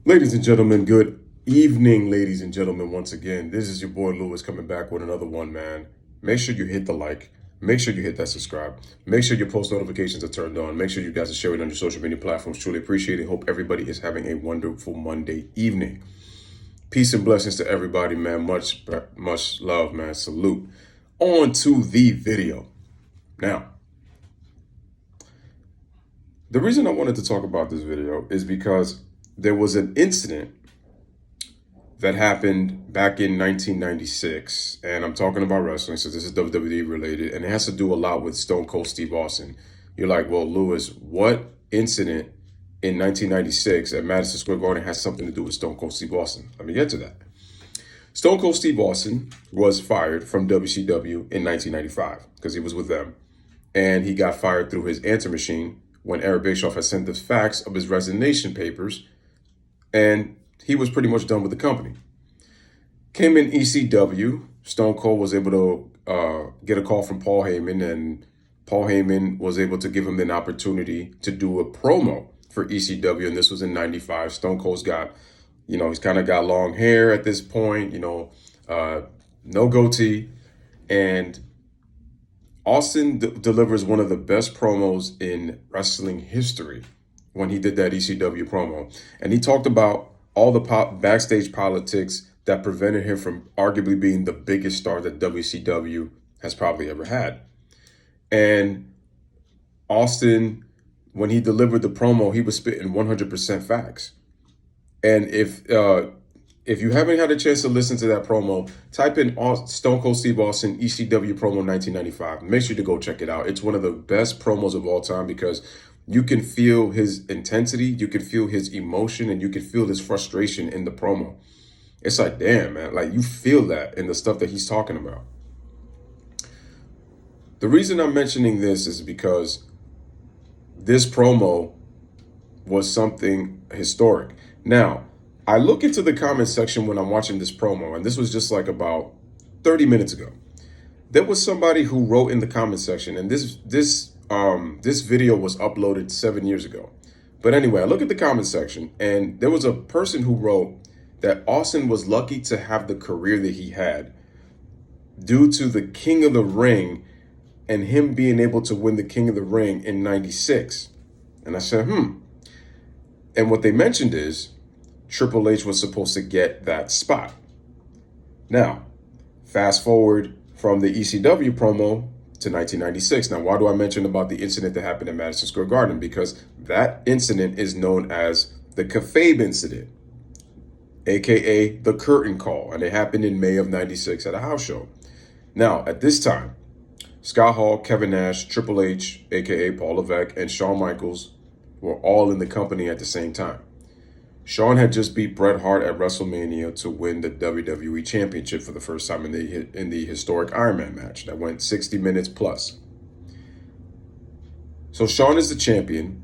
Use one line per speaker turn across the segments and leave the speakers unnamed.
Ladies and gentlemen, good evening, ladies and gentlemen. Once again, this is your boy Louis coming back with another one, man. Make sure you hit the like. Make sure you hit that subscribe. Make sure your post notifications are turned on. Make sure you guys are sharing on your social media platforms. Truly appreciate it. Hope everybody is having a wonderful Monday evening. Peace and blessings to everybody, man. Much love, man. Salute. On to the video. Now, the reason I wanted to talk about this video is because there was an incident that happened back in 1996, and I'm talking about wrestling, so this is WWE related, and it has to do a lot with Stone Cold Steve Austin. You're like, well, Louis, what incident in 1996 at Madison Square Garden has something to do with Stone Cold Steve Austin? Let me get to that. Stone Cold Steve Austin was fired from WCW in 1995 because he was with them, and he got fired through his answer machine when Eric Bischoff had sent the fax of his resignation papers, and he was pretty much done with the company. Came in ECW. Stone Cold was able to get a call from Paul Heyman, and Paul Heyman was able to give him an opportunity to do a promo for ECW, and this was in 95. Stone Cold's got, he's kind of got long hair at this point, no goatee, and Austin delivers one of the best promos in wrestling history when he did that ECW promo. And he talked about all the backstage politics that prevented him from arguably being the biggest star that WCW has probably ever had. And Austin, when he delivered the promo, he was spitting 100% facts. And if you haven't had a chance to listen to that promo, type in Stone Cold Steve Austin ECW promo 1995. Make sure to go check it out. It's one of the best promos of all time because you can feel his intensity, you can feel his emotion, and you can feel his frustration in the promo. It's like, damn, man, like you feel that in the stuff that he's talking about. The reason I'm mentioning this is because this promo was something historic. Now, I look into the comment section when I'm watching this promo, and this was just like about 30 minutes ago. There was somebody who wrote in the comment section, and this video was uploaded 7 years ago. But anyway, I look at the comment section, and there was a person who wrote that Austin was lucky to have the career that he had due to the King of the Ring and him being able to win the King of the Ring in 96. And I said, And what they mentioned is Triple H was supposed to get that spot. Now, fast forward from the ECW promo to 1996. Now, why do I mention about the incident that happened in Madison Square Garden? Because that incident is known as the kayfabe incident, aka the curtain call, and it happened in May of 96 at a house show. Now, at this time, Scott Hall, Kevin Nash, Triple H, aka Paul Levesque, and Shawn Michaels were all in the company at the same time. Shawn had just beat Bret Hart at WrestleMania to win the WWE Championship for the first time in the historic Iron Man match that went 60 minutes plus. So Shawn is the champion.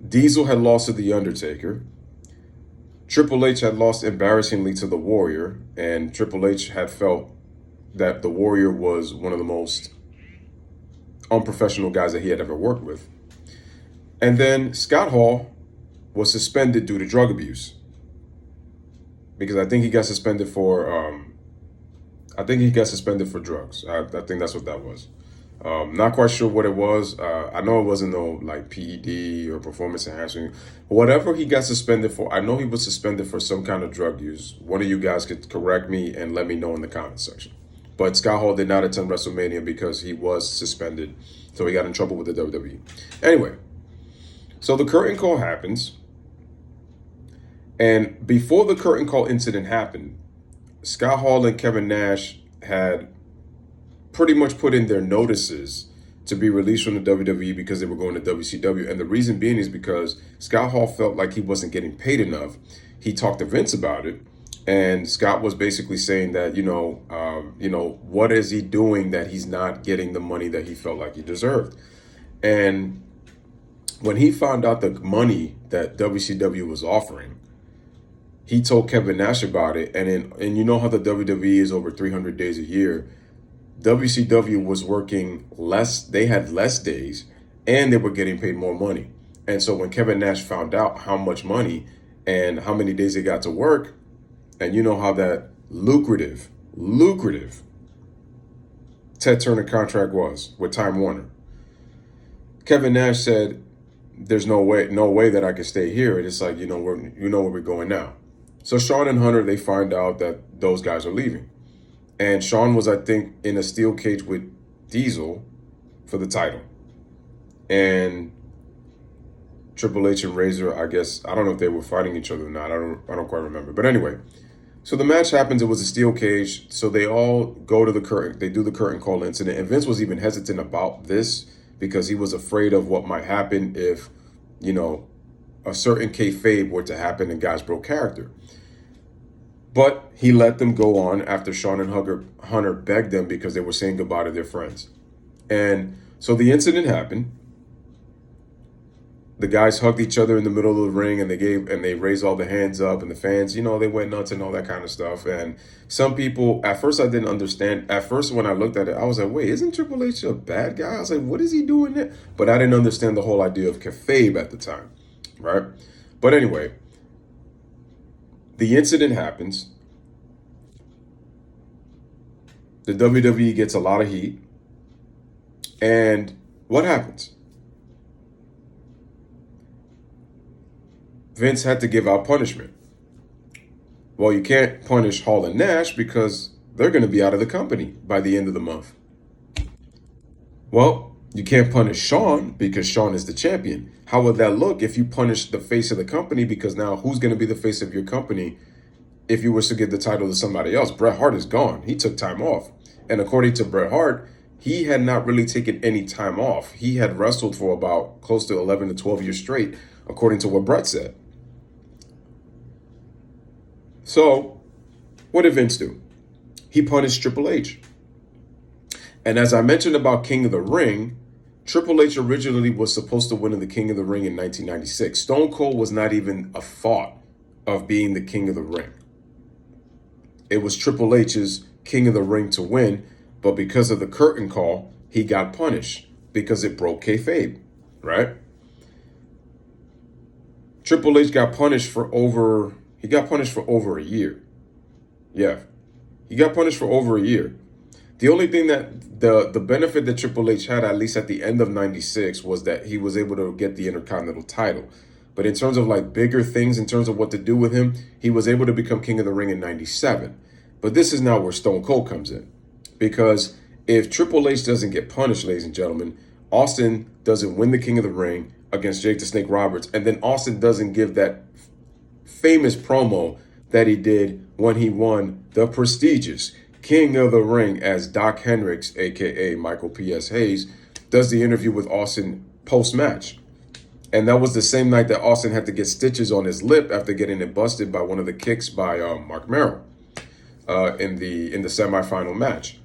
Diesel had lost to The Undertaker. Triple H had lost embarrassingly to The Warrior, and Triple H had felt that The Warrior was one of the most unprofessional guys that he had ever worked with. And then Scott Hall was suspended due to drug abuse, because I think he got suspended for drugs. I think that's what that was. Not quite sure what it was. I know it wasn't no like PED or performance enhancing. Whatever he got suspended for, I know he was suspended for some kind of drug use. One of you guys could correct me and let me know in the comments section. But Scott Hall did not attend WrestleMania because he was suspended, so he got in trouble with the WWE. Anyway, so the curtain call happens. And before the curtain call incident happened, Scott Hall and Kevin Nash had pretty much put in their notices to be released from the WWE because they were going to WCW. And the reason being is because Scott Hall felt like he wasn't getting paid enough. He talked to Vince about it. And Scott was basically saying that, what is he doing that he's not getting the money that he felt like he deserved? And when he found out the money that WCW was offering, he told Kevin Nash about it, and you know how the WWE is over 300 days a year. WCW was working less, they had less days, and they were getting paid more money. And so when Kevin Nash found out how much money and how many days they got to work. And you know how that lucrative Ted Turner contract was with Time Warner. Kevin Nash said, "There's no way that I can stay here." And it's like, where we're going now. So Sean and Hunter, they find out that those guys are leaving, and Sean was, I think, in a steel cage with Diesel for the title, and Triple H and Razor, I guess, I don't know if they were fighting each other or not. I don't quite remember. But anyway, so the match happens. It was a steel cage. So they all go to the curtain. They do the curtain call incident. And Vince was even hesitant about this because he was afraid of what might happen if, a certain kayfabe were to happen and guys broke character. But he let them go on after Sean and Hunter begged them because they were saying goodbye to their friends. And so the incident happened. The guys hugged each other in the middle of the ring, and they raised all the hands up, and the fans, they went nuts and all that kind of stuff. And some people, at first I didn't understand. At first when I looked at it, I was like, wait, isn't Triple H a bad guy? I was like, what is he doing there? But I didn't understand the whole idea of kayfabe at the time, right? But anyway, the incident happens. The WWE gets a lot of heat. And what happens? Vince had to give out punishment. Well, you can't punish Hall and Nash because they're going to be out of the company by the end of the month. Well, you can't punish Shawn because Shawn is the champion. How would that look if you punish the face of the company? Because now who's going to be the face of your company if you were to give the title to somebody else? Bret Hart is gone. He took time off. And according to Bret Hart, he had not really taken any time off. He had wrestled for about close to 11 to 12 years straight, according to what Bret said. So, what did Vince do? He punished Triple H. And as I mentioned about King of the Ring, Triple H originally was supposed to win in the King of the Ring in 1996. Stone Cold was not even a thought of being the King of the Ring. It was Triple H's King of the Ring to win, but because of the curtain call, he got punished because it broke kayfabe, right? Triple H got punished for over a year. Yeah, he got punished for over a year. The only thing that the benefit that Triple H had, at least at the end of 96, was that he was able to get the Intercontinental title. But in terms of like bigger things, in terms of what to do with him, he was able to become King of the Ring in 97. But this is now where Stone Cold comes in. Because if Triple H doesn't get punished, ladies and gentlemen, Austin doesn't win the King of the Ring against Jake the Snake Roberts, and then Austin doesn't give that famous promo that he did when he won the prestigious King of the Ring, as Doc Hendricks, aka Michael P.S. Hayes, does the interview with Austin post-match. And that was the same night that Austin had to get stitches on his lip after getting it busted by one of the kicks by Mark Merrill in the semifinal match.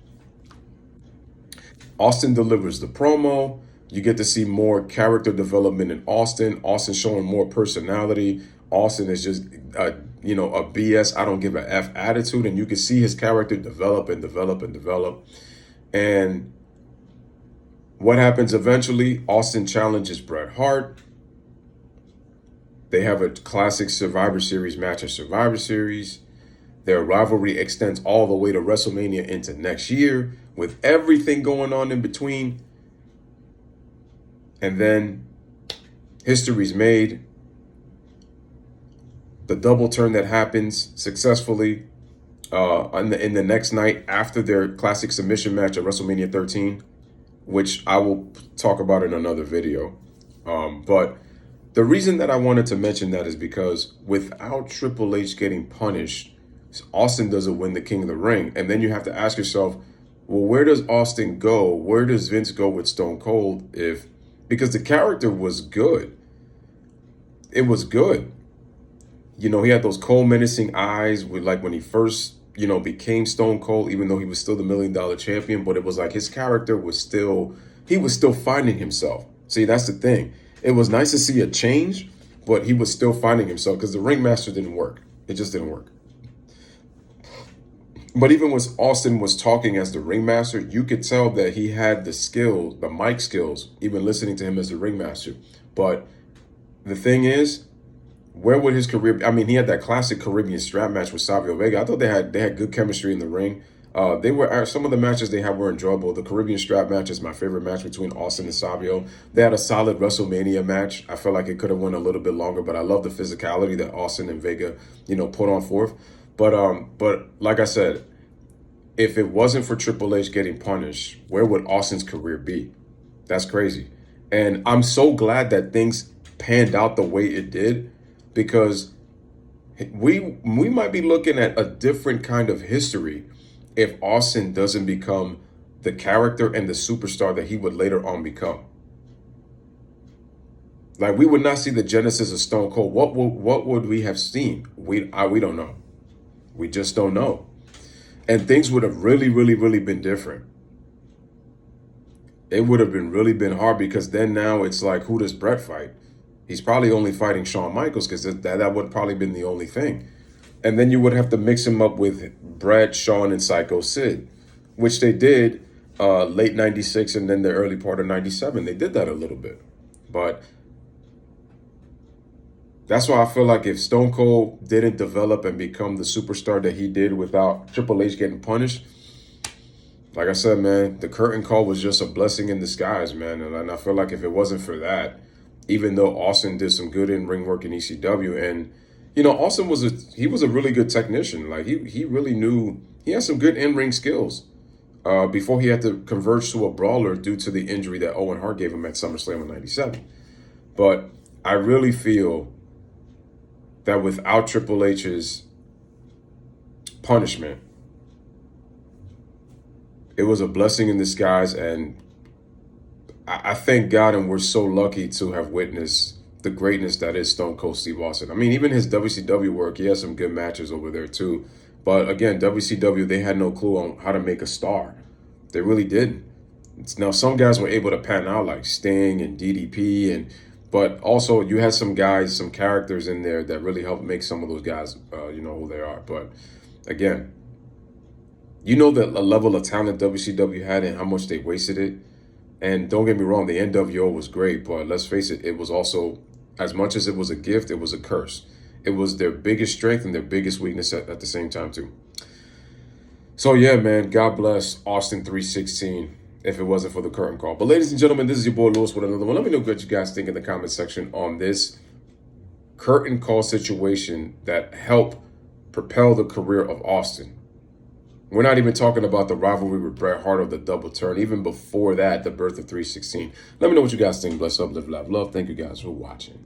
Austin delivers the promo. You get to see more character development in Austin. Austin showing more personality. Austin is just, a BS, I don't give a F attitude. And you can see his character develop and develop and develop. And what happens eventually? Austin challenges Bret Hart. They have a classic Survivor Series match at Survivor Series. Their rivalry extends all the way to WrestleMania into next year with everything going on in between. And then history's made. The double turn that happens successfully in the next night after their classic submission match at WrestleMania 13, which I will talk about in another video. But the reason that I wanted to mention that is because without Triple H getting punished, Austin doesn't win the King of the Ring. And then you have to ask yourself, well, where does Austin go? Where does Vince go with Stone Cold? Because the character was good. It was good. He had those cold, menacing eyes with, like, when he first, became Stone Cold, even though he was still the $1 Million champion. But it was like his character was still finding himself. See, that's the thing. It was nice to see a change, but he was still finding himself because the ringmaster didn't work. It just didn't work. But even when Austin was talking as the ringmaster, you could tell that he had the skills, the mic skills, even listening to him as the ringmaster. But the thing is, where would his career? I mean, he had that classic Caribbean strap match with Savio Vega. I thought they had good chemistry in the ring. They were some of the matches they had were enjoyable. The Caribbean strap match is my favorite match between Austin and Savio. They had a solid WrestleMania match. I felt like it could have went a little bit longer, but I love the physicality that Austin and Vega, put on forth. But like I said, if it wasn't for Triple H getting punished, where would Austin's career be? That's crazy. And I'm so glad that things panned out the way it did, because we might be looking at a different kind of history if Austin doesn't become the character and the superstar that he would later on become. Like, we would not see the genesis of Stone Cold. What would we have seen? We don't know. We just don't know. And things would have really, really, really been different. It would have been hard, because then now it's like, who does Brett fight? He's probably only fighting Shawn Michaels, because that would probably been the only thing. And then you would have to mix him up with Brett, Shawn, and Psycho Sid, which they did late 96 and then the early part of 97. They did that a little bit. But that's why I feel like if Stone Cold didn't develop and become the superstar that he did without Triple H getting punished, like I said, man, the curtain call was just a blessing in disguise, man. And I feel like if it wasn't for that, even though Austin did some good in-ring work in ECW, and Austin was a really good technician. Like, he really knew, he had some good in-ring skills before he had to converge to a brawler due to the injury that Owen Hart gave him at SummerSlam in '97. But I really feel that without Triple H's punishment, it was a blessing in disguise, and I thank God, and we're so lucky to have witnessed the greatness that is Stone Cold Steve Austin. I mean, even his WCW work, he has some good matches over there too. But again, WCW, they had no clue on how to make a star. They really didn't. Now, some guys were able to pan out, like Sting and DDP, but also you had some guys, some characters in there that really helped make some of those guys, who they are. But again, the level of talent WCW had and how much they wasted it. And don't get me wrong, the NWO was great, but let's face it, it was also, as much as it was a gift, it was a curse. It was their biggest strength and their biggest weakness at the same time too. So yeah, man, God bless Austin 316 if it wasn't for the curtain call. But ladies and gentlemen, this is your boy Louis with another one. Let me know what you guys think in the comment section on this curtain call situation that helped propel the career of Austin. We're not even talking about the rivalry with Bret Hart of the double turn. Even before that, the birth of 316. Let me know what you guys think. Bless up, live, laugh, love. Thank you guys for watching.